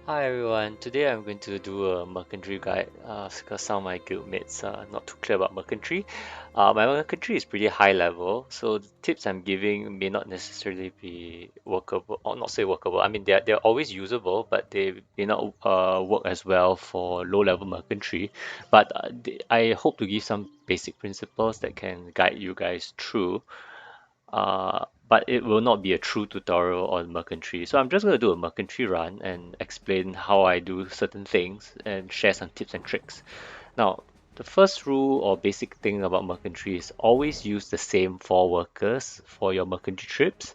Hi everyone, today I'm going to do a mercantry guide because some of my guildmates are not too clear about mercantry. My mercantry is pretty high level, so the tips I'm giving may not necessarily be workable, or not say workable. I mean, they're always usable, but they may not work as well for low level mercantry. But I hope to give some basic principles that can guide you guys through but it will not be a true tutorial on mercantry. So I'm just going to do a mercantry run and explain how I do certain things and share some tips and tricks. Now, the first rule or basic thing about mercantry is always use the same four workers for your mercantry trips.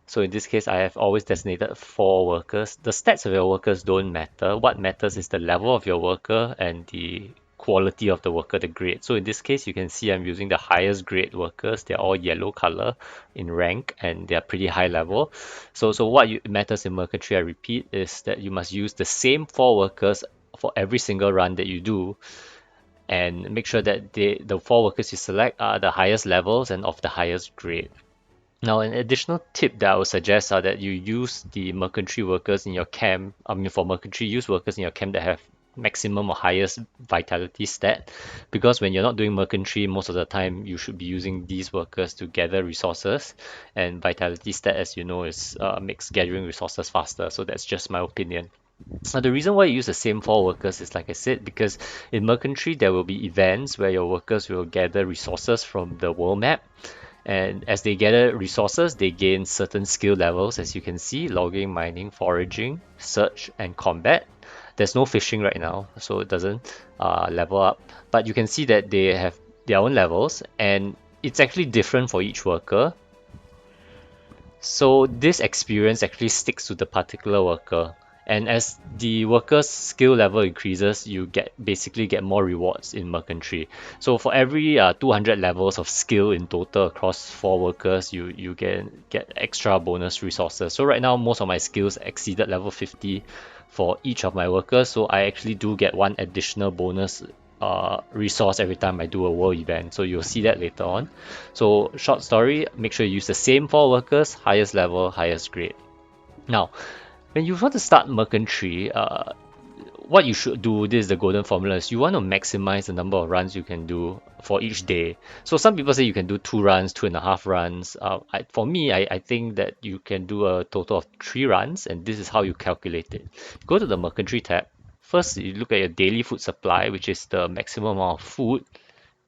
So in this case, I have always designated four workers. The stats of your workers don't matter. What matters is the level of your worker and the quality of the worker, the grade. So in this case, you can see I'm using the highest grade workers. They're all yellow color in rank and they're pretty high level. So what matters in mercantry, I repeat, is that you must use the same four workers for every single run that you do and make sure that the four workers you select are the highest levels and of the highest grade. Now, an additional tip that I would suggest are that you use the mercantry workers in your camp. I mean, for mercantry, use workers in your camp that have maximum or highest vitality stat. Because when you're not doing mercantry, most of the time you should be using these workers to gather resources. And vitality stat, as you know, is makes gathering resources faster. So that's just my opinion. Now, the reason why you use the same four workers is like I said, because in mercantry there will be events where your workers will gather resources from the world map and as they gather resources, they gain certain skill levels, as you can see, logging, mining, foraging, search, and combat. There's no fishing right now, so it doesn't level up. But you can see that they have their own levels, and it's actually different for each worker. So this experience actually sticks to the particular worker. And as the worker's skill level increases, you basically get more rewards in mercantry. So for every 200 levels of skill in total across four workers, you get extra bonus resources. So right now, most of my skills exceeded level 50 for each of my workers. So I actually do get one additional bonus resource every time I do a world event. So you'll see that later on. So short story, make sure you use the same four workers, highest level, highest grade. Now, when you want to start mercantry, what you should do, this is the golden formula, is you want to maximize the number of runs you can do for each day. So some people say you can do 2 runs, 2.5 runs. For me, I think that you can do a total of 3 runs, and this is how you calculate it. Go to the mercantry tab. First, you look at your daily food supply, which is the maximum amount of food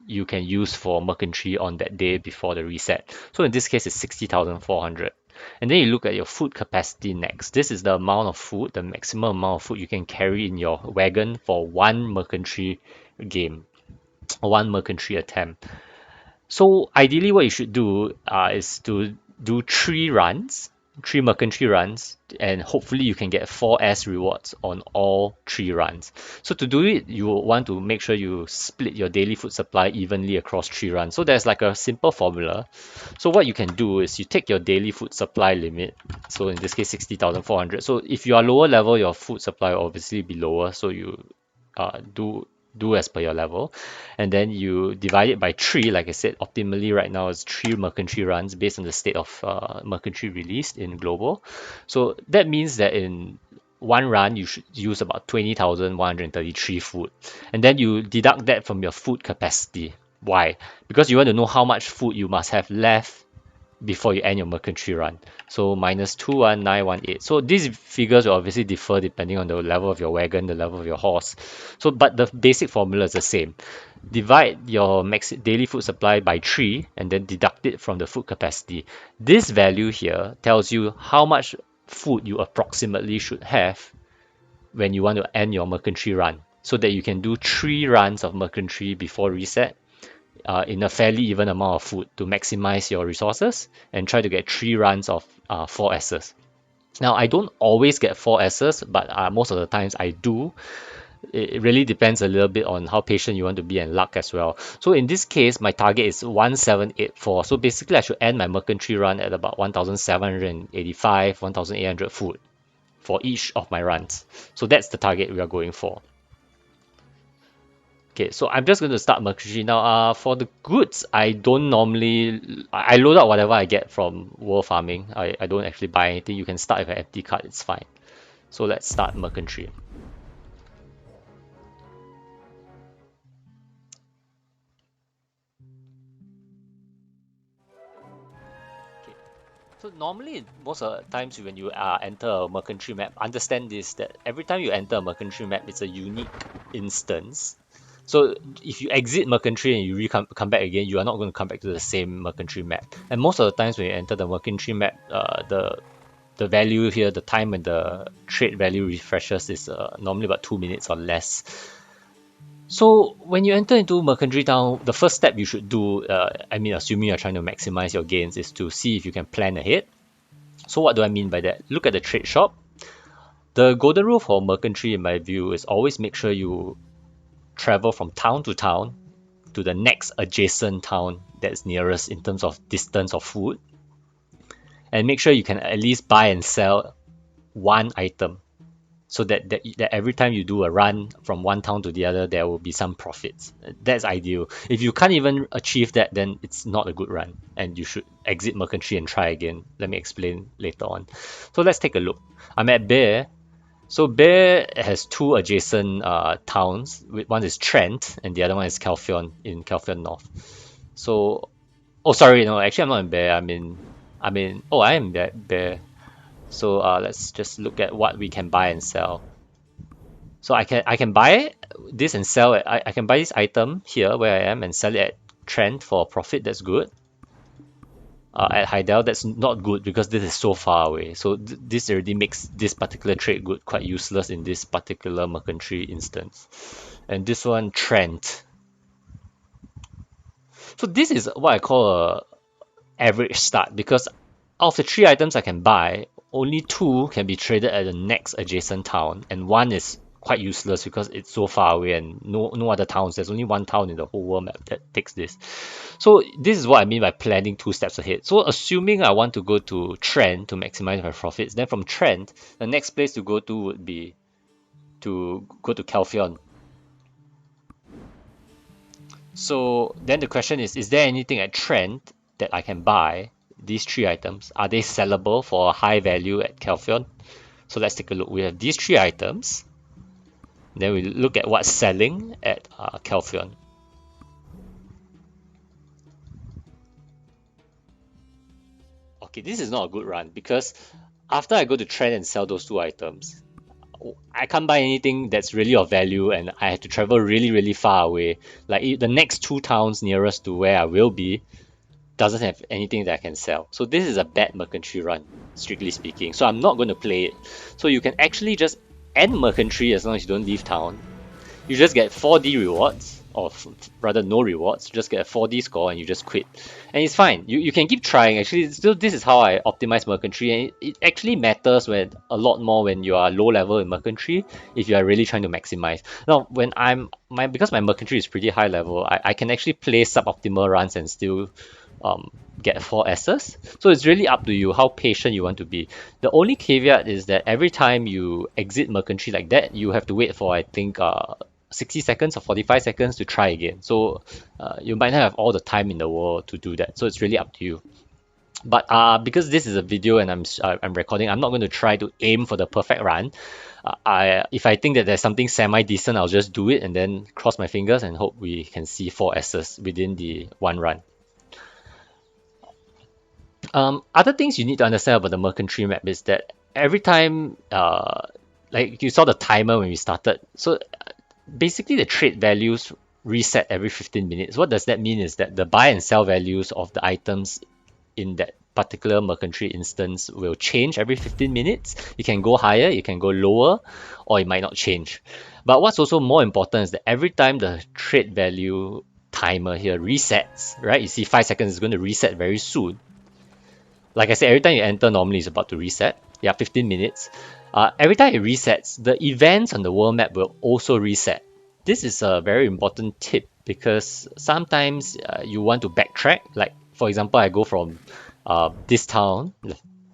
you can use for mercantry on that day before the reset. So in this case, it's 60,400. And then you look at your food capacity next. This is the amount of food, the maximum amount of food you can carry in your wagon for one mercantry game or one mercantry attempt. So ideally, what you should do is to do 3 runs, 3 mercantry runs, and hopefully you can get 4S rewards on all 3 runs. So to do it, you want to make sure you split your daily food supply evenly across 3 runs. So there's like a simple formula. So what you can do is you take your daily food supply limit. So in this case, 60,400. So if you are lower level, your food supply will obviously be lower. So you do as per your level, and then you divide it by 3. Like I said, optimally right now is 3 mercantry runs based on the state of mercantry released in global. So that means that in one run you should use about 20,133 food, and then you deduct that from your food capacity. Why? Because you want to know how much food you must have left before you end your mercantry run. So minus 21918. So these figures will obviously differ depending on the level of your wagon, the level of your horse. So but the basic formula is the same. Divide your daily food supply by 3 and then deduct it from the food capacity. This value here tells you how much food you approximately should have when you want to end your mercantry run so that you can do 3 runs of mercantry before reset in a fairly even amount of food to maximize your resources and try to get 3 runs of 4Ss. Now, I don't always get 4Ss, but most of the times I do. It really depends a little bit on how patient you want to be and luck as well. So in this case, my target is 1784. So basically, I should end my mercantry run at about 1785, 1800 food for each of my runs. So that's the target we are going for. Okay, so I'm just going to start mercantry now. For the goods, I don't normally I load out whatever I get from world farming. I don't actually buy anything. You can start with an empty cart, it's fine. So let's start mercantry. Okay. So normally, most of the times when you enter a mercantry map, understand this that every time you enter a mercantry map, it's a unique instance. So if you exit mercantry and you come back again, you are not going to come back to the same mercantry map. And most of the times when you enter the mercantry map, the value here, the time when the trade value refreshes is normally about 2 minutes or less. So when you enter into mercantry town, the first step you should do, I mean, assuming you're trying to maximize your gains, is to see if you can plan ahead. So what do I mean by that? Look at the trade shop. The golden rule for mercantry, in my view, is always make sure you travel from town to the next adjacent town that's nearest in terms of distance of food, and make sure you can at least buy and sell one item so that every time you do a run from one town to the other, there will be some profits. That's ideal. If you can't even achieve that, then it's not a good run and you should exit mercantry and try again. Let me explain later on. So let's take a look. I'm at Bear. So Bear has two adjacent towns. One is Trent and the other one is Calphion in Calphion North. So, oh sorry, no, actually I'm not in Bear. Oh, I am Bear. So let's just look at what we can buy and sell. So I can buy this and sell it. I can buy this item here where I am and sell it at Trent for a profit. That's good. At Heidel, that's not good because this is so far away. So this already makes this particular trade good quite useless in this particular mercantry instance. And this one, Trent. So this is what I call a average start because out of the three items I can buy, only two can be traded at the next adjacent town, and one is quite useless because it's so far away and no other towns. There's only one town in the whole world map that takes this. So this is what I mean by planning 2 steps ahead. So assuming I want to go to Trent to maximize my profits, then from Trent, the next place to go to would be to go to Calphion. So then the question is there anything at Trent that I can buy? These three items, are they sellable for a high value at Calphion? So let's take a look. We have these three items. Then we look at what's selling at Calphion. Okay, this is not a good run because after I go to Trent and sell those two items, I can't buy anything that's really of value and I have to travel really far away. Like the next two towns nearest to where I will be doesn't have anything that I can sell. So this is a bad mercantry run, strictly speaking. So I'm not going to play it. So you can actually just end mercantry as long as you don't leave town. You just get 4D rewards, or rather no rewards. You just get a 4D score and you just quit. And it's fine. You can keep trying. Actually, still this is how I optimize mercantry, and it actually matters when a lot more when you are low level in mercantry if you are really trying to maximize. Now, when because my mercantry is pretty high level, I can actually play suboptimal runs and still um, get 4Ss. So it's really up to you how patient you want to be. The only caveat is that every time you exit mercantry like that, you have to wait for I think 60 seconds or 45 seconds to try again. So you might not have all the time in the world to do that. So it's really up to you. But because this is a video and I'm recording, I'm not going to try to aim for the perfect run. If I think that there's something semi decent, I'll just do it and then cross my fingers and hope we can see 4Ss within the one run. Other things you need to understand about the mercantry map is that every time, like you saw the timer when we started, so basically the trade values reset every 15 minutes. What does that mean is that the buy and sell values of the items in that particular mercantry instance will change every 15 minutes. You can go higher, you can go lower, or it might not change. But what's also more important is that every time the trade value timer here resets, right? You see 5 seconds is going to reset very soon. Like I said, every time you enter, normally it's about to reset. Yeah, 15 minutes. Every time it resets, the events on the world map will also reset. This is a very important tip because sometimes you want to backtrack. Like, for example, I go from this town.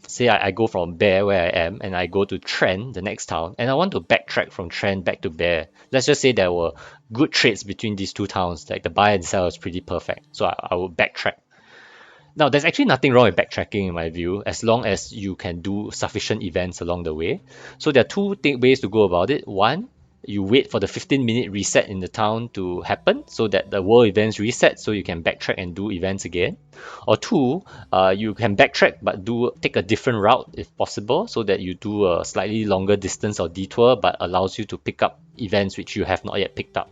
Say I go from Bear, where I am, and I go to Trent, the next town, and I want to backtrack from Trent back to Bear. Let's just say there were good trades between these two towns. Like the buy and sell is pretty perfect. So I will backtrack. Now, there's actually nothing wrong with backtracking in my view, as long as you can do sufficient events along the way. So there are two ways to go about it. One, you wait for the 15-minute reset in the town to happen so that the world events reset so you can backtrack and do events again. Or two, you can backtrack but take a different route if possible so that you do a slightly longer distance or detour but allows you to pick up events which you have not yet picked up.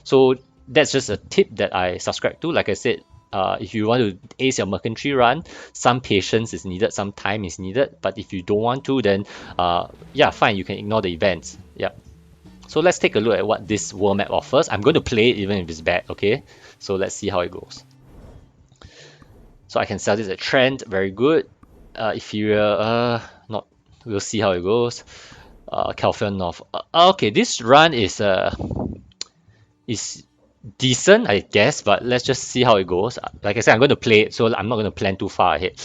So that's just a tip that I subscribe to. Like I said, if you want to ace your mercantry run, some patience is needed, some time is needed. But if you don't want to, then yeah, fine, you can ignore the events. Yeah. So let's take a look at what this world map offers. I'm going to play it even if it's bad, okay? So let's see how it goes. So I can sell this at trend, very good. Ethereal, not. We'll see how it goes. California North. Okay, this run is decent, I guess, but let's just see how it goes. Like I said, I'm going to play it, so I'm not going to plan too far ahead.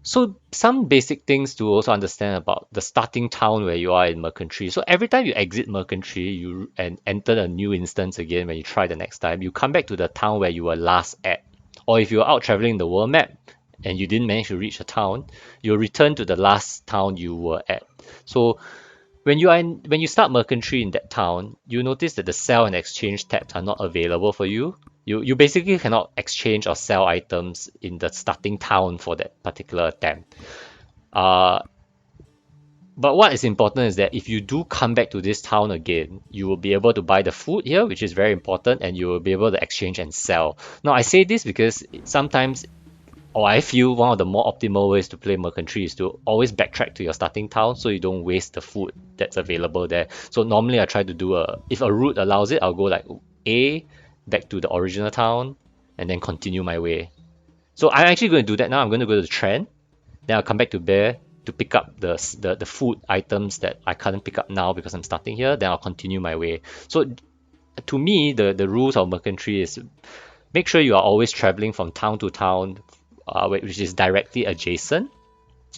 So some basic things to also understand about the starting town where you are in Mercantry. So every time you exit Mercantry and enter a new instance again when you try the next time, you come back to the town where you were last at. Or if you're out traveling the world map and you didn't manage to reach a town, you'll return to the last town you were at. So when you start Mercantry in that town, you notice that the sell and exchange tabs are not available for you. You basically cannot exchange or sell items in the starting town for that particular attempt. Uh, but what is important is that if you do come back to this town again, you will be able to buy the food here, which is very important, and you will be able to exchange and sell. Now, I say this because sometimes, or I feel one of the more optimal ways to play Mercantry is to always backtrack to your starting town so you don't waste the food that's available there. So normally I try to do if a route allows it, I'll go like A, back to the original town, and then continue my way. So I'm actually going to do that now. I'm going to go to the trend, then I'll come back to Bear to pick up the food items that I can't pick up now because I'm starting here. Then I'll continue my way. So to me, the rules of Mercantry is make sure you are always traveling from town to town, which is directly adjacent.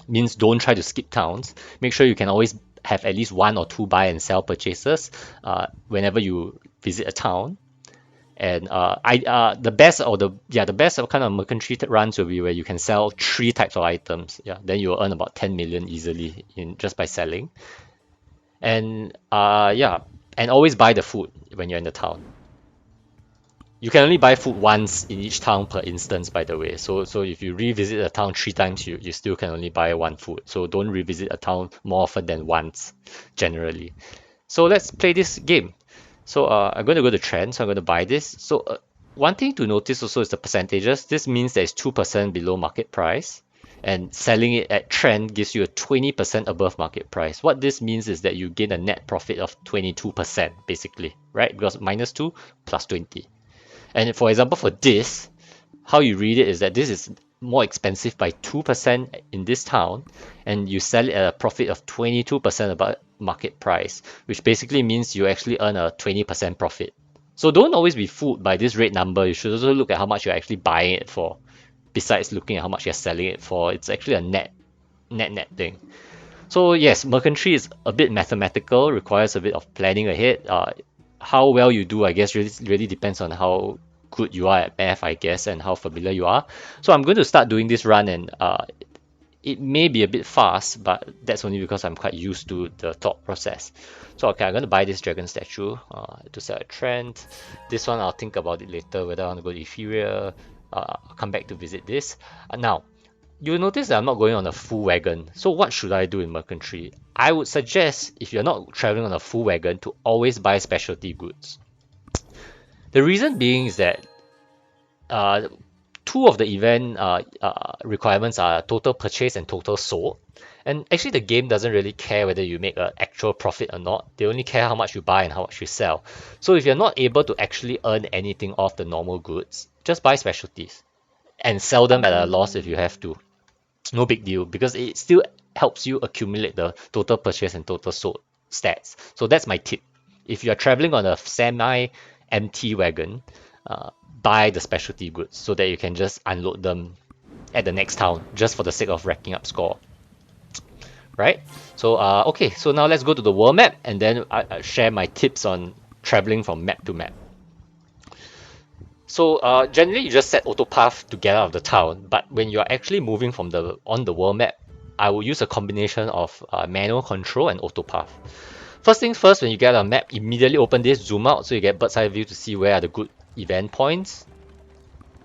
Means don't try to skip towns. Make sure you can always have at least one or two buy and sell purchases whenever you visit a town. And the best kind of mercantry runs will be where you can sell three types of items. Yeah, then you'll earn about 10 million easily in just by selling. And yeah, and always buy the food when you're in the town. You can only buy food once in each town per instance, by the way. So if you revisit a town 3 times, you still can only buy one food. So don't revisit a town more often than once, generally. So let's play this game. So I'm going to go to trend, so I'm going to buy this. So one thing to notice also is the percentages. This means that it's 2% below market price. And selling it at trend gives you a 20% above market price. What this means is that you gain a net profit of 22%, basically, right? Because minus 2 plus 20. And for example, for this, how you read it is that this is more expensive by 2% in this town, and you sell it at a profit of 22% above market price, which basically means you actually earn a 20% profit. So don't always be fooled by this rate number. You should also look at how much you're actually buying it for. Besides looking at how much you're selling it for, it's actually a net thing. So yes, mercantry is a bit mathematical, requires a bit of planning ahead. How well you do, I guess, really depends on how good you are at math, I guess, and how familiar you are. So I'm going to start doing this run, and it may be a bit fast, but that's only because I'm quite used to the thought process. So okay, I'm going to buy this dragon statue to set a trend. This one I'll think about it later, whether I want to go to Ethereal. I'll come back to visit this. Now, you'll notice that I'm not going on a full wagon. So what should I do in Mercantry? I would suggest, if you're not traveling on a full wagon, to always buy specialty goods. The reason being is that uh, two of the event requirements are total purchase and total sold. And actually the game doesn't really care whether you make an actual profit or not. They only care how much you buy and how much you sell. So if you're not able to actually earn anything off the normal goods, just buy specialties and sell them at a loss if you have to. No big deal because it still helps you accumulate the total purchase and total sold stats. So that's my tip. If you're traveling on a semi-empty wagon, buy the specialty goods so that you can just unload them at the next town just for the sake of racking up score. Right? So okay, so now let's go to the world map and then I share my tips on traveling from map to map. So generally you just set auto path to get out of the town, but when you're actually moving from the on the world map, I will use a combination of manual control and auto path. First things first, when you get a map, immediately open this, zoom out so you get bird's eye view to see where are the good event points.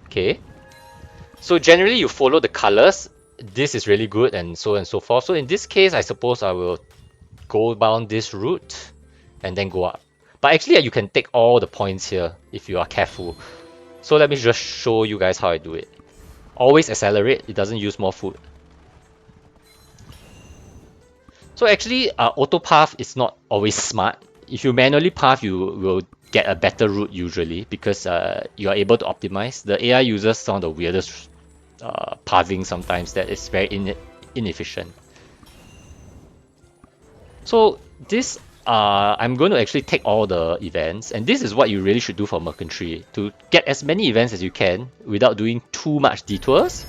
Okay. So generally you follow the colors. This is really good and so on and so forth. So in this case, I suppose I will go down this route and then go up. But actually you can take all the points here if you are careful. So let me just show you guys how I do it. Always accelerate, it doesn't use more food. So actually, auto path is not always smart. If you manually path, you will get a better route usually because you are able to optimize. The AI uses some of the weirdest pathing sometimes that is very inefficient. So this, I'm going to actually take all the events, and this is what you really should do for Mercantry, to get as many events as you can without doing too much detours.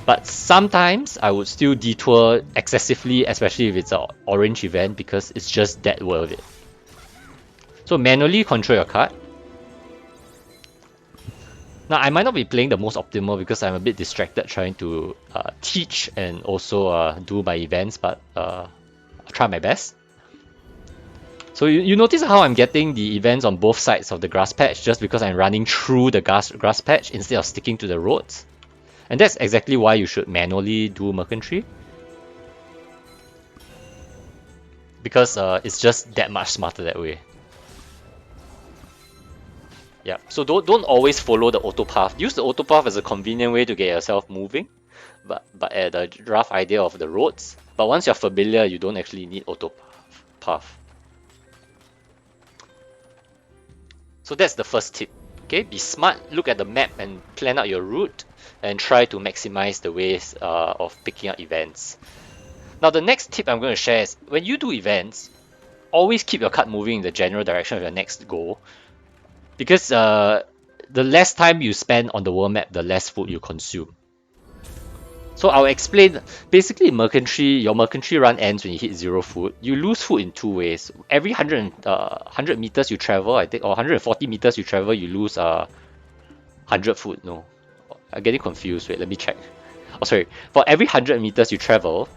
But sometimes I would still detour excessively, especially if it's an orange event, because it's just that worth it. So manually control your card. Now I might not be playing the most optimal because I'm a bit distracted trying to teach and also do my events, but I'll try my best. So you notice how I'm getting the events on both sides of the grass patch just because I'm running through the grass patch instead of sticking to the roads. And that's exactly why you should manually do Mercantry. Because it's just that much smarter that way. Yeah, so don't always follow the auto path. Use the auto path as a convenient way to get yourself moving, but at a rough idea of the roads. But once you're familiar, you don't actually need auto path. So that's the first tip. Okay, be smart, look at the map and plan out your route, and try to maximize the ways of picking up events. Now the next tip I'm going to share is when you do events, always keep your card moving in the general direction of your next goal, because the less time you spend on the world map, the less food you consume. So I'll explain. Basically, your Mercantry run ends when you hit 0 food. You lose food in two ways. Every 100 meters you travel, I think, or 140 meters you travel, you lose 100 food. No, I'm getting confused. Wait, let me check. Oh, sorry. For every 100 meters you travel,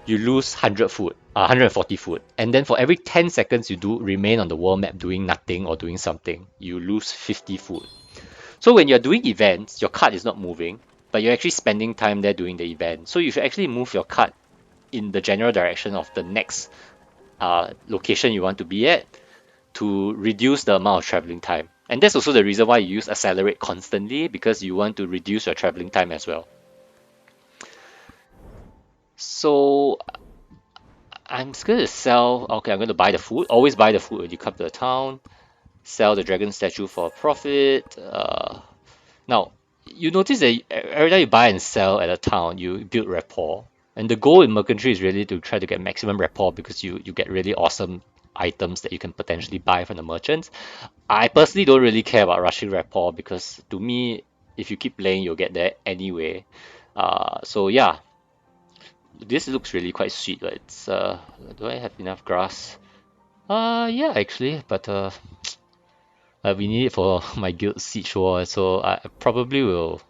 you lose 100 food, 140 food. And then for every 10 seconds you do remain on the world map doing nothing or doing something, you lose 50 food. So when you're doing events, your card is not moving, but you're actually spending time there doing the event. So you should actually move your card in the general direction of the next location you want to be at to reduce the amount of traveling time. And that's also the reason why you use accelerate constantly, because you want to reduce your traveling time as well. So I'm just going to sell. Okay, I'm going to buy the food. Always buy the food when you come to the town. Sell the dragon statue for a profit. Now, you notice that every time you buy and sell at a town, you build rapport. And the goal in Mercantry is really to try to get maximum rapport because you get really awesome items that you can potentially buy from the merchants. I personally don't really care about rushing rapport because to me, if you keep playing, you'll get there anyway. So yeah, this looks really quite sweet. But it's do I have enough grass? Yeah, actually, but we need it for my guild siege war, so I probably will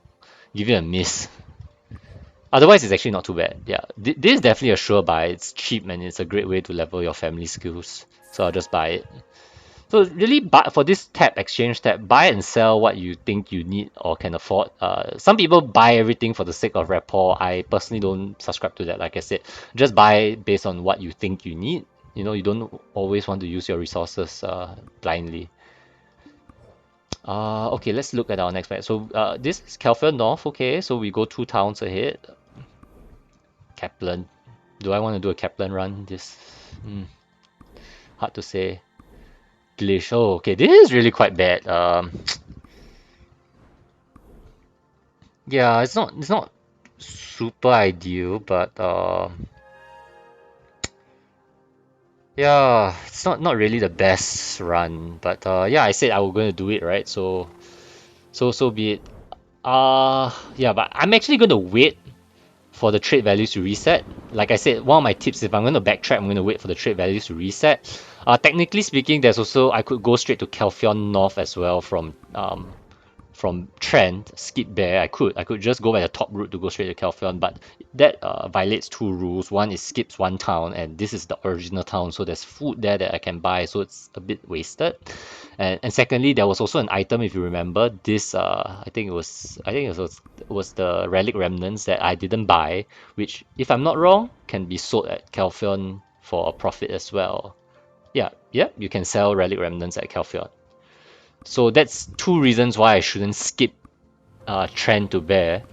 give it a miss. Otherwise, it's actually not too bad. Yeah, this is definitely a sure buy. It's cheap and it's a great way to level your family skills. So I'll just buy it. So really, for this tab, exchange tab, buy and sell what you think you need or can afford. Some people buy everything for the sake of rapport. I personally don't subscribe to that. Like I said, just buy based on what you think you need. You don't always want to use your resources blindly. Okay, let's look at our next map. So this is Kelfield North. Okay, so we go 2 towns ahead. Kaplan. Do I want to do a Kaplan run? Hard to say. Glish. Oh, okay, this is really quite bad. Yeah, it's not super ideal, but yeah, it's not really the best run. But yeah, I said I was going to do it, right? So be it. Yeah, but I'm actually going to wait for the trade values to reset. Like I said, one of my tips, if I'm going to backtrack, I'm going to wait for the trade values to reset. Technically speaking, there's also, I could go straight to Kelfion North as well from from Trent, skip there. I could just go by the top route to go straight to Calphion, but that violates two rules. One is skips one town, and this is the original town, so there's food there that I can buy, so it's a bit wasted. And secondly, there was also an item, if you remember, this I think it was the relic remnants that I didn't buy, which, if I'm not wrong, can be sold at Calphion for a profit as well. Yeah, you can sell relic remnants at Calphion. So that's two reasons why I shouldn't skip Trend to Bear.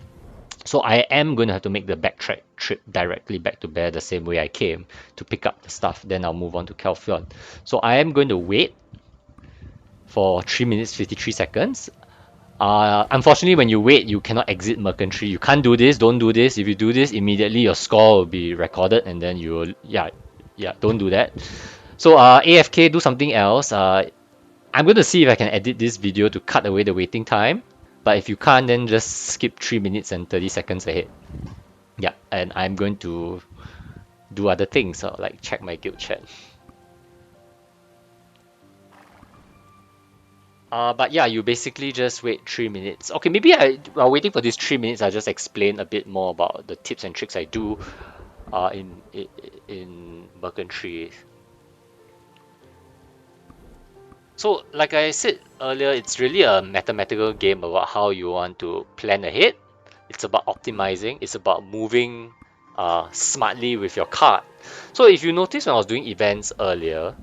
So I am going to have to make the backtrack trip directly back to Bear the same way I came to pick up the stuff. Then I'll move on to Calphion. So I am going to wait for 3 minutes 53 seconds. Unfortunately, when you wait, you cannot exit Mercantry. You can't do this. Don't do this. If you do this, immediately your score will be recorded, and then you will, yeah, don't do that. So AFK, do something else. I'm going to see if I can edit this video to cut away the waiting time. But if you can't, then just skip 3 minutes and 30 seconds ahead. Yeah, and I'm going to do other things, like check my guild chat. But yeah, you basically just wait 3 minutes. Okay, maybe while waiting for these 3 minutes, I'll just explain a bit more about the tips and tricks I do in Mercantry. So, like I said earlier, it's really a mathematical game about how you want to plan ahead. It's about optimizing. It's about moving smartly with your card. So if you notice when I was doing events earlier,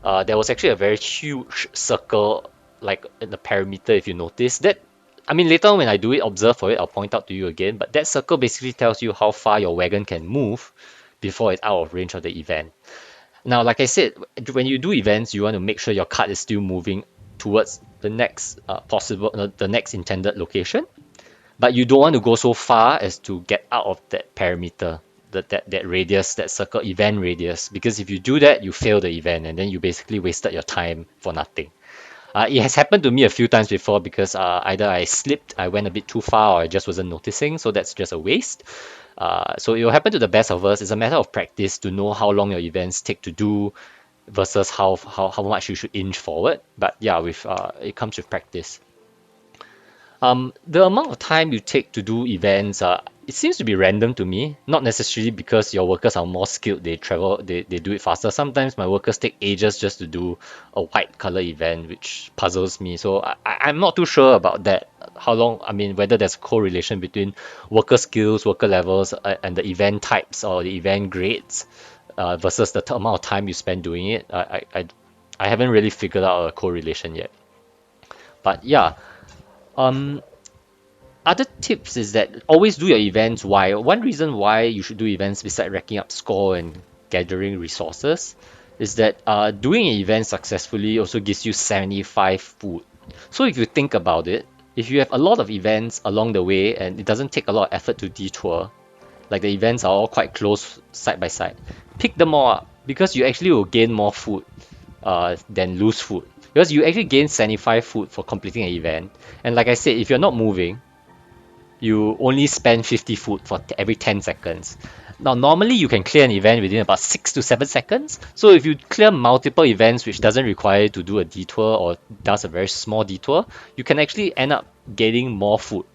there was actually a very huge circle, like in the perimeter. If you notice that, I mean, later on when I do it, observe for it, I'll point out to you again. But that circle basically tells you how far your wagon can move before it's out of range of the event. Now, like I said, when you do events, you want to make sure your card is still moving towards the next the next intended location, but you don't want to go so far as to get out of that perimeter, that radius, that circle event radius, because if you do that, you fail the event, and then you basically wasted your time for nothing. It has happened to me a few times before because either I slipped, I went a bit too far, or I just wasn't noticing, so that's just a waste. So it will happen to the best of us. It's a matter of practice to know how long your events take to do versus how much you should inch forward. But yeah, with it comes with practice. The amount of time you take to do events, it seems to be random to me. Not necessarily because your workers are more skilled, they do it faster. Sometimes my workers take ages just to do a white color event, which puzzles me. So I'm not too sure about that. How long, I mean, whether there's a correlation between worker skills, worker levels, and the event types or the event grades versus the amount of time you spend doing it. I haven't really figured out a correlation yet. But yeah, um, other tips is that always do your events. Why? One reason why you should do events besides racking up score and gathering resources is that doing an event successfully also gives you 75 food. So if you think about it, if you have a lot of events along the way and it doesn't take a lot of effort to detour, like the events are all quite close side by side, pick them all up because you actually will gain more food than lose food. Because you actually gain 75 food for completing an event. And like I said, if you're not moving, you only spend 50 food for every 10 seconds. Now, normally you can clear an event within about 6 to 7 seconds. So if you clear multiple events which doesn't require you to do a detour or does a very small detour, you can actually end up getting more food.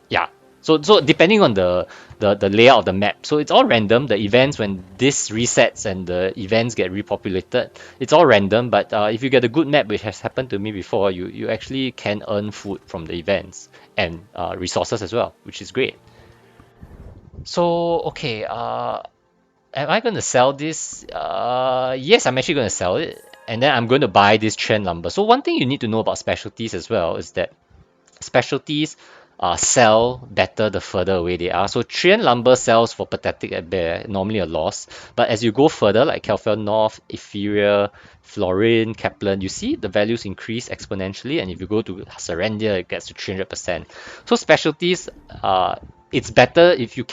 Yeah. So depending on the layout of the map, so it's all random. The events when this resets and the events get repopulated, it's all random. But if you get a good map, which has happened to me before, you actually can earn food from the events and resources as well, which is great. So okay, am I going to sell this? Yes, I'm actually going to sell it, and then I'm going to buy this trend lumber. So one thing you need to know about specialties as well is that specialties sell better the further away they are. So Trian lumber sells for pathetic at bare, normally a loss. But as you go further, like Calphion North, Etheria, Florin, Kaplan, you see the values increase exponentially. And if you go to Sarandia, it gets to 300%. So specialties, it's better if you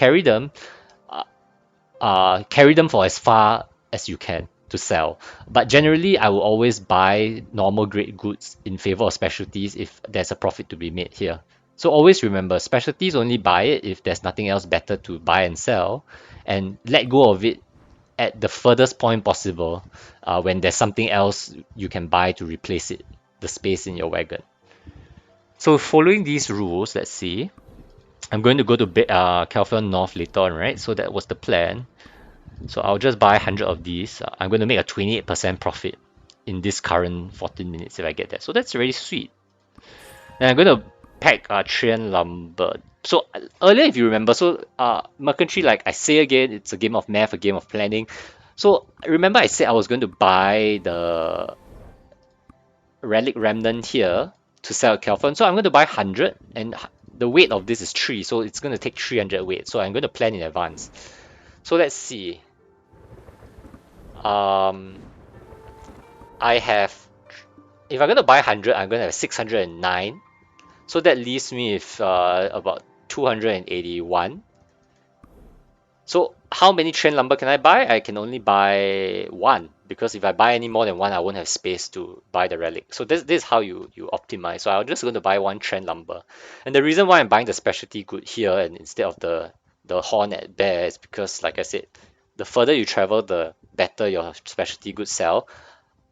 uh, carry them for as far as you can to sell. But generally, I will always buy normal grade goods in favor of specialties if there's a profit to be made here. So always remember, specialties only buy it if there's nothing else better to buy and sell, and let go of it at the furthest point possible when there's something else you can buy to replace it, the space in your wagon. So following these rules, let's see. I'm going to go to Calphion North later on, right? So that was the plan. So I'll just buy 100 of these. I'm going to make a 28% profit in this current 14 minutes if I get that. So that's really sweet. And I'm going to pack Trian Lumber. So earlier, if you remember, so Mercantry, like I say again, it's a game of math, a game of planning. So remember I said I was going to buy the Relic Remnant here to sell at Kelvin. So I'm going to buy 100 and the weight of this is 3. So it's going to take 300 weight. So I'm going to plan in advance. So let's see. Um, I have, if I'm going to buy 100, I'm going to have 609. So that leaves me with about 281. So how many train lumber can I buy? I can only buy one because if I buy any more than one, I won't have space to buy the relic. So this is how you optimize. So I'm just going to buy one train lumber. And the reason why I'm buying the specialty good here and instead of the horn at bear is because, like I said, the further you travel, the better your specialty goods sell.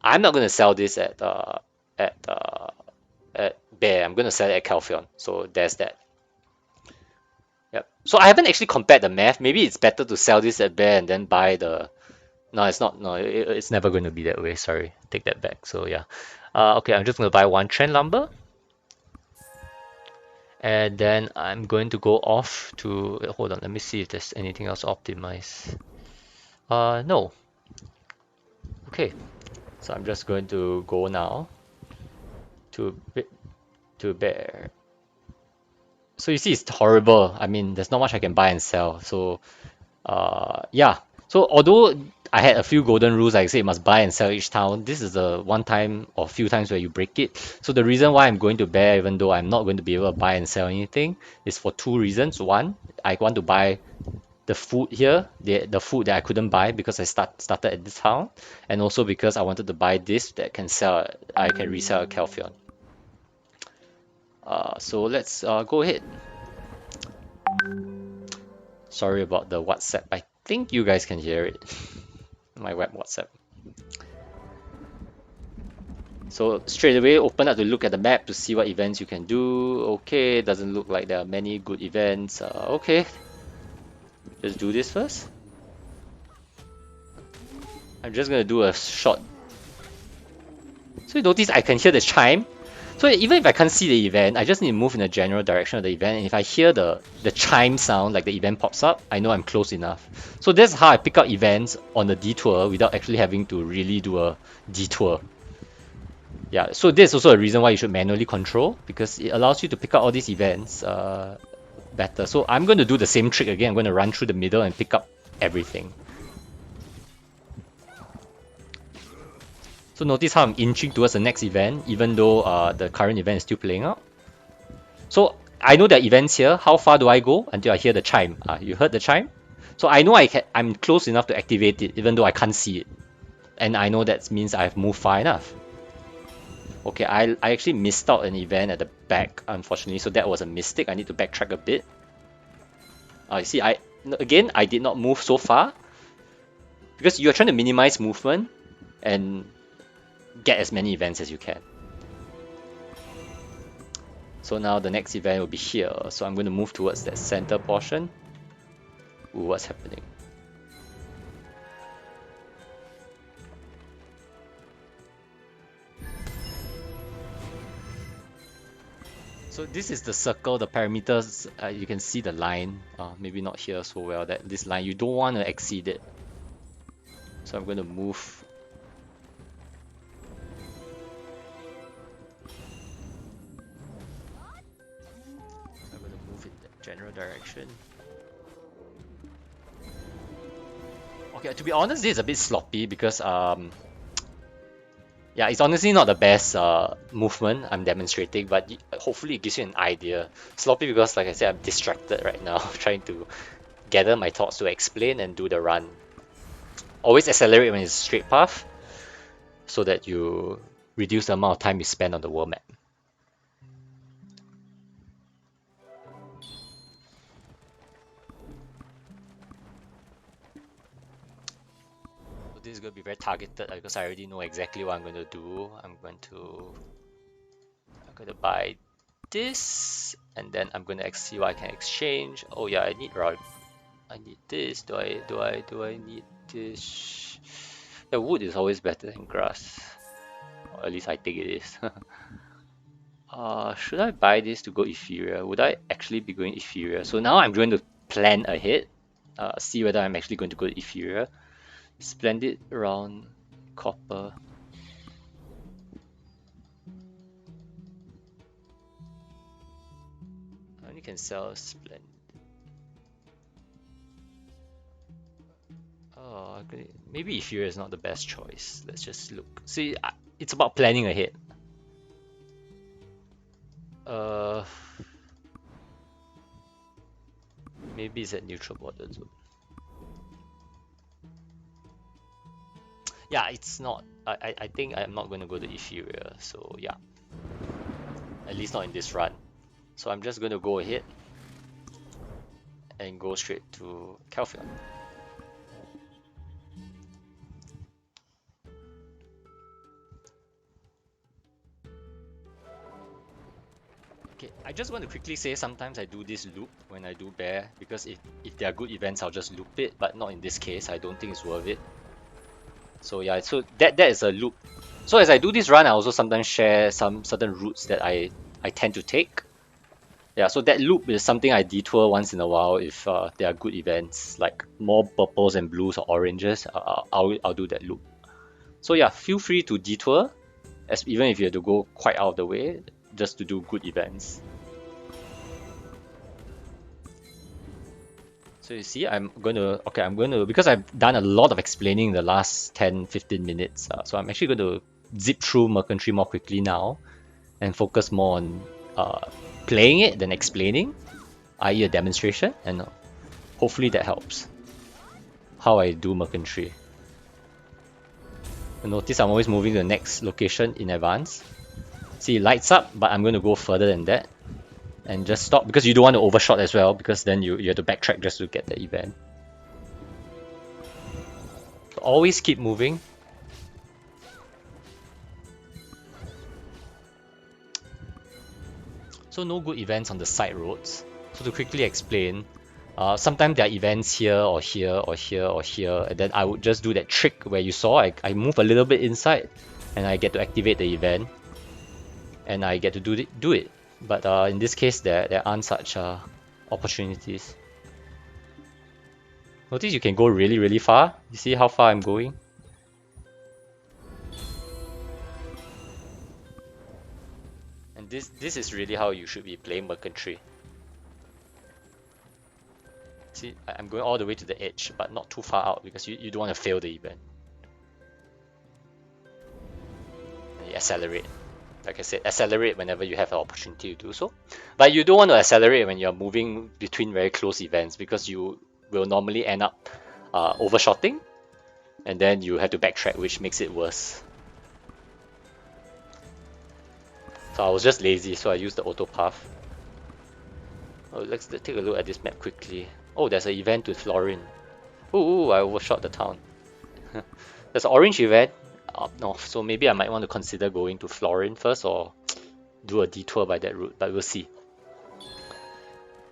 I'm not going to sell this at uh, at bear. I'm going to sell it at Calphion. So there's that. Yep. So I haven't actually compared the math. Maybe it's better to sell this at bear and then buy the. No, it's not. No, it's never going to be that way. Sorry, take that back. So yeah. Okay, I'm just going to buy one trend lumber. And then I'm going to go off to. Hold on, let me see if there's anything else optimized. No. Okay. So I'm just going to go now to to bear. So you see, it's horrible. I mean, there's not much I can buy and sell. So yeah. So although I had a few golden rules, like I say, you must buy and sell each town. This is the one time or few times where you break it. So the reason why I'm going to bear, even though I'm not going to be able to buy and sell anything, is for two reasons. One, I want to buy the food here, the food that I couldn't buy because I started at this town, and also because I wanted to buy this that can sell, I can resell at Calphion. So let's go ahead. Sorry about the WhatsApp. I think you guys can hear it. My web WhatsApp. So straight away open up to look at the map to see what events you can do. Okay, doesn't look like there are many good events. Okay, let's do this first. I'm just gonna do a short. So you notice I can hear the chime. So even if I can't see the event, I just need to move in the general direction of the event. And if I hear the chime sound, like the event pops up, I know I'm close enough. So that's how I pick up events on the detour without actually having to really do a detour. Yeah, so this is also a reason why you should manually control because it allows you to pick up all these events better. So I'm going to do the same trick again. I'm going to run through the middle and pick up everything. So notice how I'm inching towards the next event, even though the current event is still playing out. So I know there are events here. How far do I go until I hear the chime? You heard the chime? So I know I'm close enough to activate it, even though I can't see it. And I know that means I've moved far enough. Okay, I actually missed out an event at the back, unfortunately, so that was a mistake. I need to backtrack a bit. You see, again, I did not move so far because you're trying to minimize movement and get as many events as you can. So now the next event will be here. So I'm going to move towards that center portion. Ooh, what's happening? So this is the circle, the parameters. You can see the line. Maybe not here so well. That this line, you don't want to exceed it. So I'm going to move. I'm going to move in that general direction. Okay, to be honest, this is a bit sloppy because yeah, it's honestly not the best movement I'm demonstrating, but hopefully it gives you an idea. Sloppy because, like I said, I'm distracted right now, trying to gather my thoughts to explain and do the run. Always accelerate when it's a straight path, so that you reduce the amount of time you spend on the world map. So this is going to be very targeted because I already know exactly what I'm going to do. I'm going to buy this, and then I'm gonna see what I can exchange. Oh yeah, I need rug. I need this. Do I need this? Yeah, wood is always better than grass. Or at least I think it is. Should I buy this to go inferior? Would I actually be going inferior? So now I'm going to plan ahead. See whether I'm actually going to go inferior. Splendid around copper. I only can sell splendid. Oh, maybe inferior is not the best choice. Let's just look. See, it's about planning ahead. Uh, maybe it's at neutral border zone. Yeah, it's not. I think I'm not going to go to inferior. So yeah, at least not in this run. So I'm just going to go ahead and go straight to Calphion. Okay, I just want to quickly say sometimes I do this loop when I do bear because if there are good events I'll just loop it, but not in this case. I don't think it's worth it. So yeah, so that is a loop. So as I do this run, I also sometimes share some certain routes that I tend to take. Yeah, so that loop is something I detour once in a while if there are good events like more purples and blues or oranges. I'll do that loop. So yeah, feel free to detour, as even if you have to go quite out of the way, just to do good events. So you see, I'm going to, because I've done a lot of explaining in the last 10-15 minutes. So I'm actually going to zip through Mercantry more quickly now and focus more on playing it than explaining, i.e. a demonstration, and hopefully that helps how I do Mercantry. Notice I'm always moving to the next location in advance. See, it lights up, but I'm going to go further than that and just stop because you don't want to overshot as well, because then you have to backtrack just to get the event. So always keep moving. So no good events on the side roads. So to quickly explain, sometimes there are events here or here or here or here, and then I would just do that trick where you saw I move a little bit inside and I get to activate the event and I get to do it. But in this case, there aren't such opportunities. Notice you can go really, really far. You see how far I'm going? And this is really how you should be playing Mercantry. See, I'm going all the way to the edge, but not too far out because you don't want to fail the event. And you accelerate. Like I said, accelerate whenever you have an opportunity to do so. But you don't want to accelerate when you're moving between very close events because you will normally end up overshotting, and then you have to backtrack, which makes it worse. So I was just lazy, so I used the auto path. Oh, let's take a look at this map quickly. Oh, there's an event with Florin. Ooh, I overshot the town. There's an orange event up north, so maybe I might want to consider going to Florin first or do a detour by that route, but we'll see.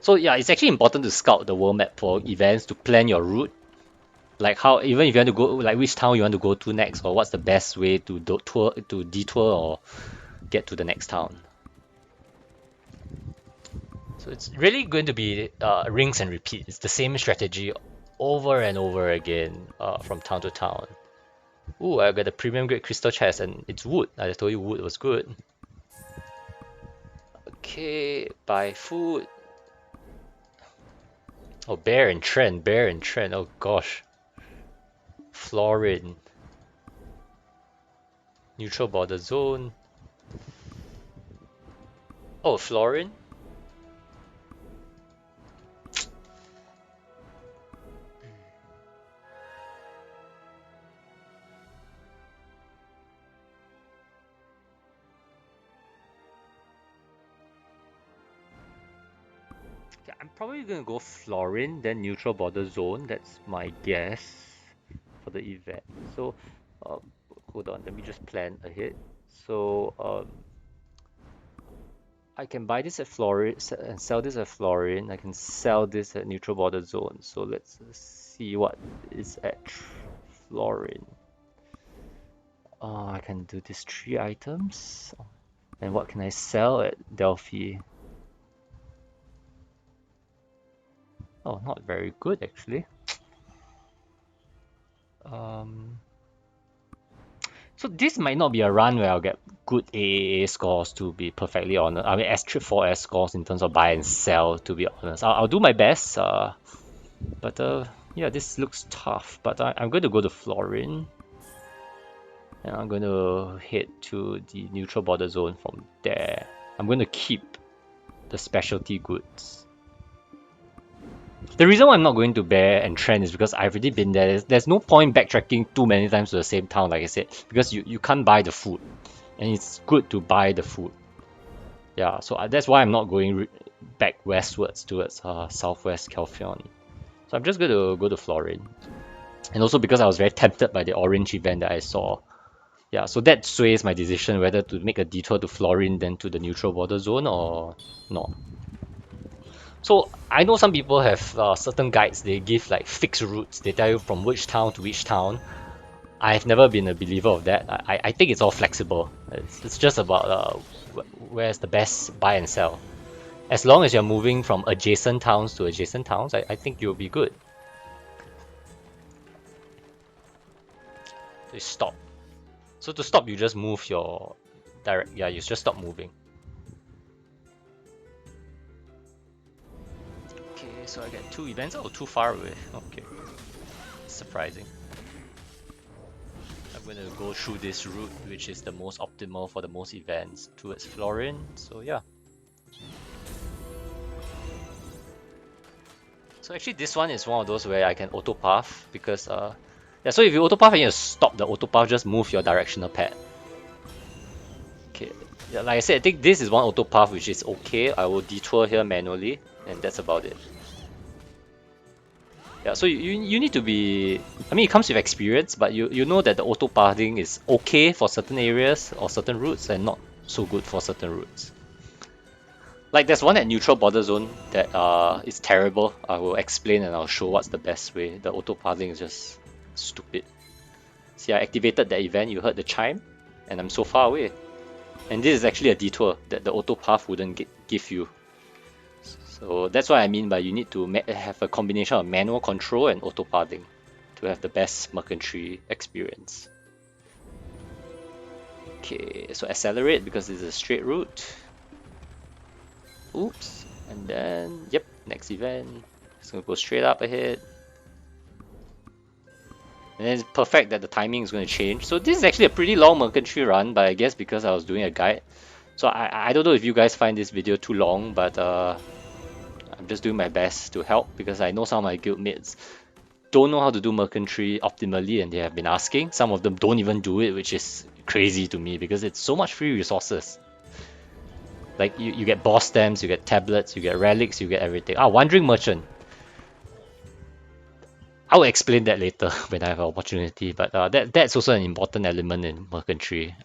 So yeah, it's actually important to scout the world map for events to plan your route. Like how, even if you want to go, like which town you want to go to next, or what's the best way to detour or get to the next town. So it's really going to be rinse and repeat. It's the same strategy over and over again from town to town. Ooh, I got a premium grade crystal chest and it's wood. I told you wood was good. Okay, buy food. Oh, bear and trend, bear and trend. Oh gosh. Florin. Neutral border zone. Oh, Florin. Yeah, I'm probably gonna go Florin, then neutral border zone. That's my guess for the event. So, hold on, let me just plan ahead. So, I can buy this at Florin and sell this at Florin. I can sell this at neutral border zone. So let's see what is at Florin. I can do these 3 items. And what can I sell at Delphi? Oh, not very good actually. Um, so this might not be a run where I'll get good AAA scores, to be perfectly honest. I mean S4S scores in terms of buy and sell, to be honest. I'll do my best. But yeah, this looks tough. But I'm going to go to Florin. And I'm going to head to the neutral border zone from there. I'm going to keep the specialty goods. The reason why I'm not going to Bear and Trend is because I've already been there. There's no point backtracking too many times to the same town, like I said, because you can't buy the food. And it's good to buy the food. Yeah, so that's why I'm not going back westwards towards southwest Calphion. So I'm just going to go to Florin. And also because I was very tempted by the orange event that I saw. Yeah, so that sways my decision whether to make a detour to Florin then to the neutral border zone or not. So I know some people have certain guides, they give like fixed routes, they tell you from which town to which town. I've never been a believer of that. I think it's all flexible. It's just about where's the best buy and sell. As long as you're moving from adjacent towns to adjacent towns, I think you'll be good. So you stop. So to stop, you just move your direct. Yeah, you just stop moving. Okay, so I get 2 events. Oh, too far away. Okay, surprising. I'm gonna go through this route, which is the most optimal for the most events towards Florin. So yeah. So actually, this one is one of those where I can auto path because yeah. So if you auto path and you stop the auto path, just move your directional pad. Okay. Yeah, like I said, I think this is one auto path which is okay. I will detour here manually, and that's about it. Yeah, so you need to be. I mean, it comes with experience, but you know that the auto pathing is okay for certain areas or certain routes, and not so good for certain routes. Like there's one at neutral border zone that is terrible. I will explain and I'll show what's the best way. The auto pathing is just stupid. See, I activated that event. You heard the chime, and I'm so far away. And this is actually a detour that the auto path wouldn't give you. So that's what I mean by you need to have a combination of manual control and auto pathing to have the best merchantry experience. Okay, so accelerate because it's a straight route. Oops, and then, yep, next event. It's gonna go straight up ahead. And then it's perfect that the timing is going to change. So this is actually a pretty long merchantry run, but I guess because I was doing a guide. So I don't know if you guys find this video too long, but I'm just doing my best to help because I know some of my guildmates don't know how to do merchantry optimally and they have been asking. Some of them don't even do it, which is crazy to me because it's so much free resources. Like you get boss stamps, you get tablets, you get relics, you get everything. Wandering merchant. I'll explain that later when I have an opportunity, but that's also an important element in merchantry.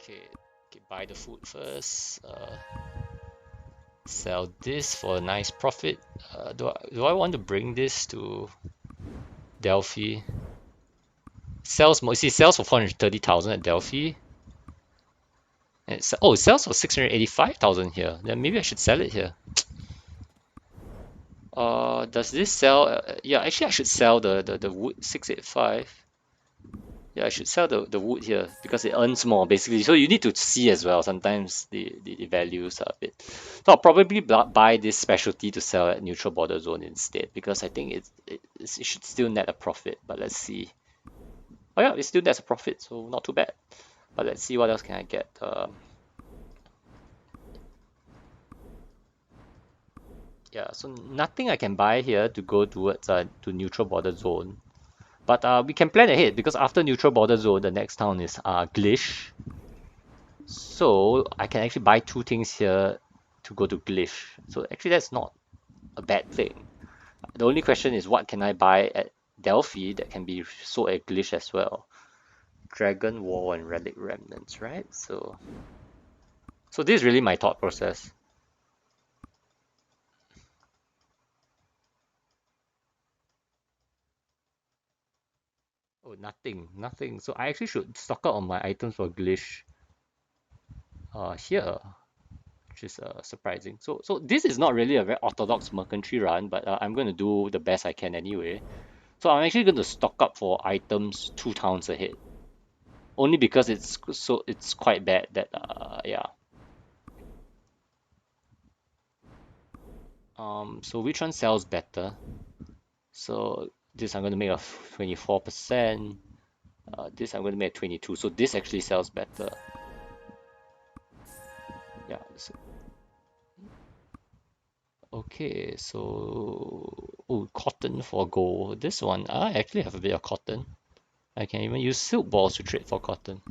Okay, buy the food first. Sell this for a nice profit. Do I want to bring this to Delphi? Sells more. See, sells for 430,000 at Delphi. And it sells for 685,000 here. Then maybe I should sell it here. Does this sell? Yeah, actually I should sell the wood 685. Yeah, I should sell the wood here because it earns more basically. So you need to see as well. Sometimes the values are a bit. So I'll probably buy this specialty to sell at neutral border zone instead because I think it should still net a profit. But let's see. Oh yeah, it still nets a profit, so not too bad. But let's see what else can I get. Yeah, so nothing I can buy here to go towards to neutral border zone. But we can plan ahead because after neutral border zone, the next town is Glish. So I can actually buy 2 things here to go to glyph. So actually that's not a bad thing. The only question is what can I buy at Delphi that can be sold at glyph as well? Dragon Wall and Relic Remnants, right? So this is really my thought process. Oh, nothing. So I actually should stock up on my items for Glitch here, which is surprising. So this is not really a very orthodox mercantry run, but I'm going to do the best I can anyway. So I'm actually going to stock up for items 2 towns ahead, only because it's quite bad that yeah. So which one sells better? So this I'm going to make a 24%. This I'm going to make a 22. So this actually sells better. Yeah. Okay, so oh, cotton for gold. This one, I actually have a bit of cotton. I can even use silk balls to trade for cotton.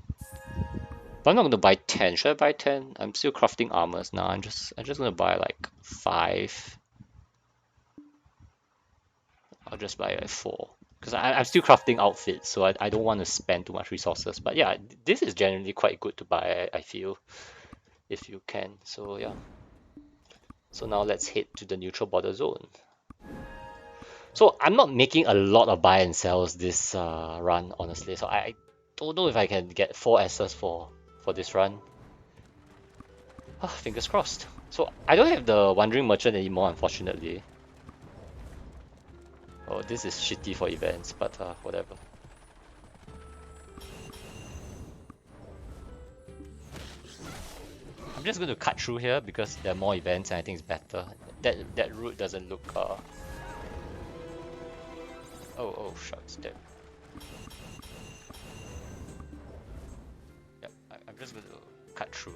But I'm not gonna buy 10. Should I buy 10? I'm still crafting armors now. I'm just gonna buy like 5. I'll just buy like 4. Because I'm still crafting outfits, so I don't want to spend too much resources. But yeah, this is generally quite good to buy, I feel, if you can. So yeah. So now let's head to the neutral border zone. So I'm not making a lot of buy and sells this run, honestly. So I don't know if I can get 4 S's for this run. Fingers crossed. So I don't have the Wandering Merchant anymore, unfortunately. Oh, this is shitty for events, but whatever. I'm just going to cut through here because there are more events and I think it's better. That route doesn't look oh shucks, dead. Yep, I'm just going to cut through.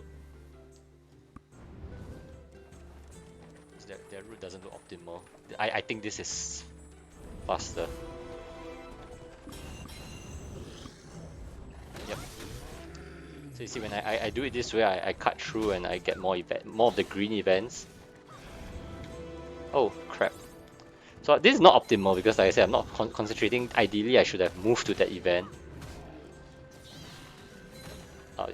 Their route doesn't look optimal. I think this is faster. Yep. So you see, when I do it this way, I cut through and I get more of the green events. Oh crap. So this is not optimal because, like I said, I'm not concentrating. Ideally, I should have moved to that event. Oh,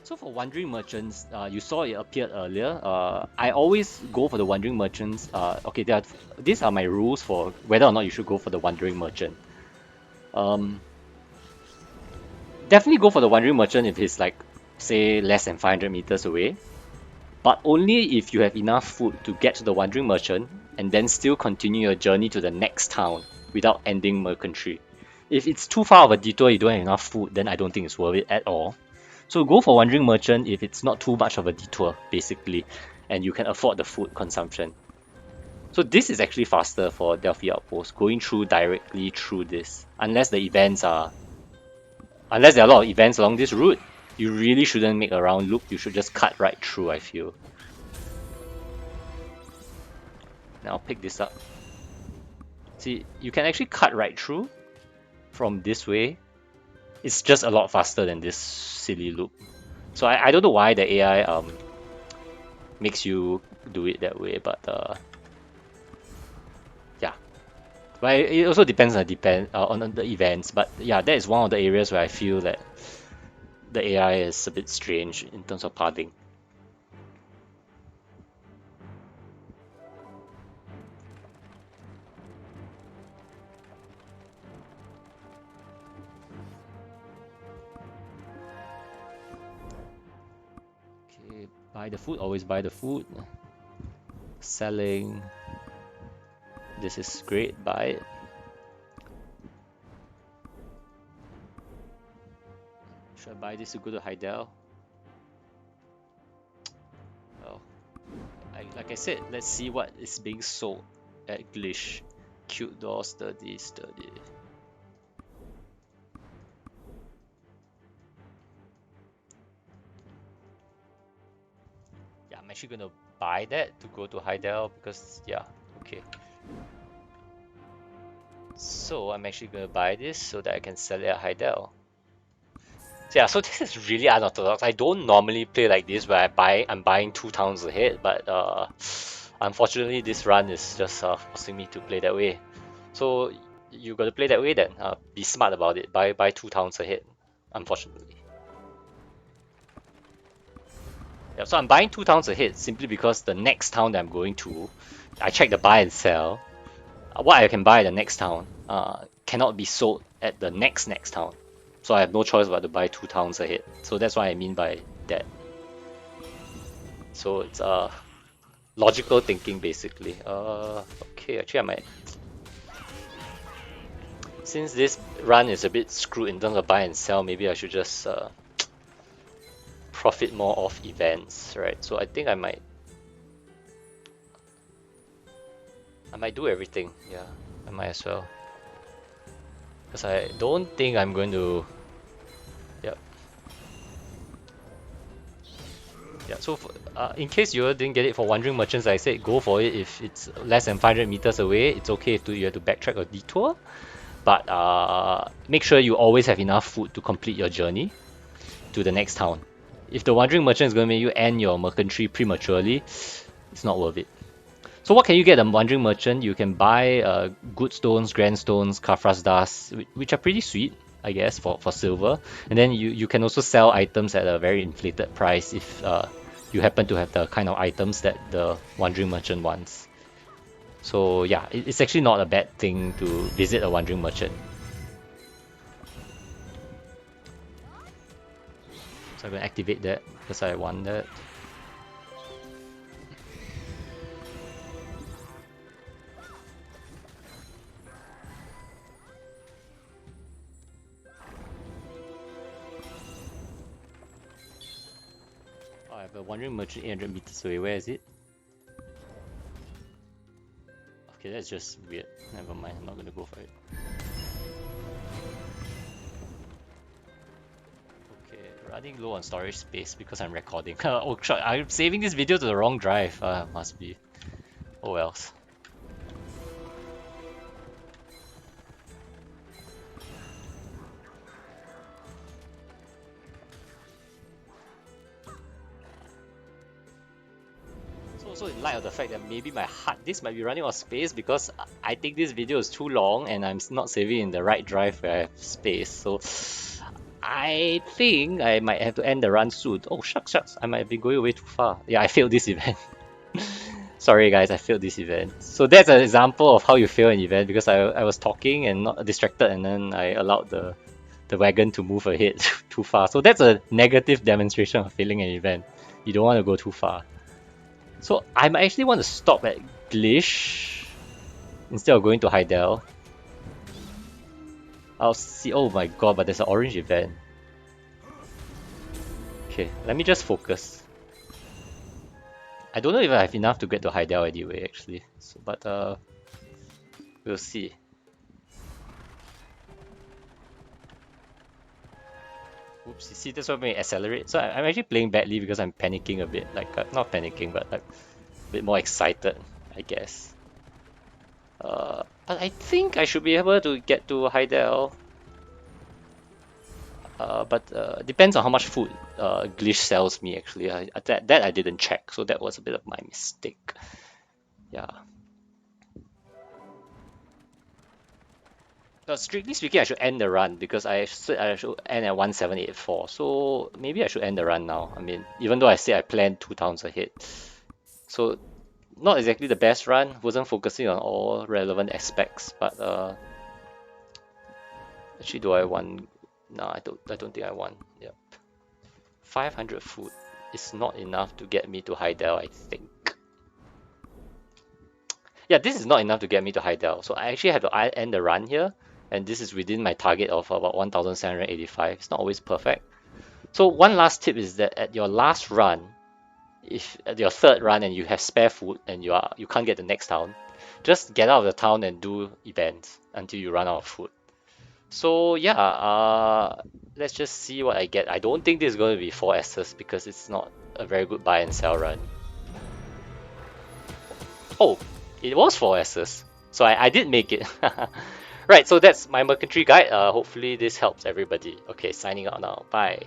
so for Wandering Merchants, you saw it appeared earlier. I always go for the Wandering Merchants. Okay, these are my rules for whether or not you should go for the Wandering Merchant. Um, Definitely go for the Wandering Merchant if it's like, say, less than 500 meters away. But only if you have enough food to get to the Wandering Merchant and then still continue your journey to the next town without ending mercantry. If it's too far of a detour, you don't have enough food, then I don't think it's worth it at all. So go for Wandering Merchant if it's not too much of a detour, basically, and you can afford the food consumption. So this is actually faster for Delphi Outpost, going through directly through this. Unless there are a lot of events along this route, you really shouldn't make a round loop, you should just cut right through, I feel. Now I'll pick this up. See, you can actually cut right through from this way. It's just a lot faster than this silly loop. So I don't know why the AI makes you do it that way, but yeah. But it also depends on the events. But yeah, that is one of the areas where I feel that the AI is a bit strange in terms of pathing. Okay, buy the food, always buy the food. Selling. This is great, buy it. Should I buy this to go to Heidel? Well, like I said, let's see what is being sold at Glitch. Cute door, sturdy. Yeah, I'm actually gonna buy that to go to Heidel because yeah, okay. So I'm actually gonna buy this so that I can sell it at Heidel. So yeah, so this is really unorthodox. I don't normally play like this where I'm buying 2 towns ahead, but unfortunately this run is just forcing me to play that way. So you got to play that way then. Be smart about it. Buy 2 towns ahead. Unfortunately. Yeah, so I'm buying 2 towns ahead simply because the next town that I'm going to, I check the buy and sell. What I can buy at the next town cannot be sold at the next town. So I have no choice but to buy 2 towns ahead. So that's what I mean by that. So it's logical thinking basically. Okay, actually I might, since this run is a bit screwed in terms of buy and sell, maybe I should just profit more off events, right? So I think I might do everything. Yeah, I might as well. Because I don't think I'm going to. Yep. Yeah. So in case you didn't get it for Wandering Merchants, I said go for it if it's less than 500 meters away. It's okay if you have to backtrack or detour, but make sure you always have enough food to complete your journey to the next town. If the Wandering Merchant is going to make you end your merchantry prematurely, it's not worth it. So what can you get a Wandering Merchant? You can buy good stones, grand stones, Kafra's dust, which are pretty sweet, I guess, for silver. And then you can also sell items at a very inflated price if you happen to have the kind of items that the Wandering Merchant wants. So yeah, it's actually not a bad thing to visit a Wandering Merchant. So I'm going to activate that because I want that. Oh, I have a Wandering Merchant 800 meters away. Where is it? Okay, that's just weird. Never mind, I'm not gonna go for it. Okay, running low on storage space because I'm recording. Oh, I'm saving this video to the wrong drive. Must be. Oh wells. So in light of the fact that maybe my hard disk might be running out of space because I think this video is too long and I'm not saving in the right drive where I have space. So I think I might have to end the run soon. Oh shucks, I might have been going way too far. Yeah, I failed this event. Sorry guys, I failed this event. So that's an example of how you fail an event because I was talking and not distracted and then I allowed the wagon to move ahead too far. So that's a negative demonstration of failing an event. You don't want to go too far. So I might actually want to stop at Glish instead of going to Heidel. I'll see. Oh my god, but there's an orange event. Okay, let me just focus. I don't know if I have enough to get to Heidel anyway, actually. So, but we'll see. Oops, you see, that's what made me accelerate. So I'm actually playing badly because I'm panicking a bit. Like, not panicking, but like a bit more excited, I guess. But I think I should be able to get to Heidel. But depends on how much food Glish sells me actually. That I didn't check, so that was a bit of my mistake. Yeah. Strictly speaking, I should end the run because I said I should end at 1784. So maybe I should end the run now. I mean, even though I say I planned 2 towns ahead. So not exactly the best run, wasn't focusing on all relevant aspects, but actually do I want, no, I don't think I want. Yep. 500 food is not enough to get me to Heidel, I think. Yeah, this is not enough to get me to Heidel. So I actually have to end the run here, and this is within my target of about 1785. It's not always perfect. So one last tip is that at your last run, if at your third run and you have spare food and you can't get the next town, just get out of the town and do events until you run out of food. So yeah, let's just see what I get. I don't think this is going to be 4S's because it's not a very good buy and sell run. Oh, it was 4S's. So I did make it. Right, so that's my mercantry guide. Hopefully this helps everybody. Okay, signing out now. Bye.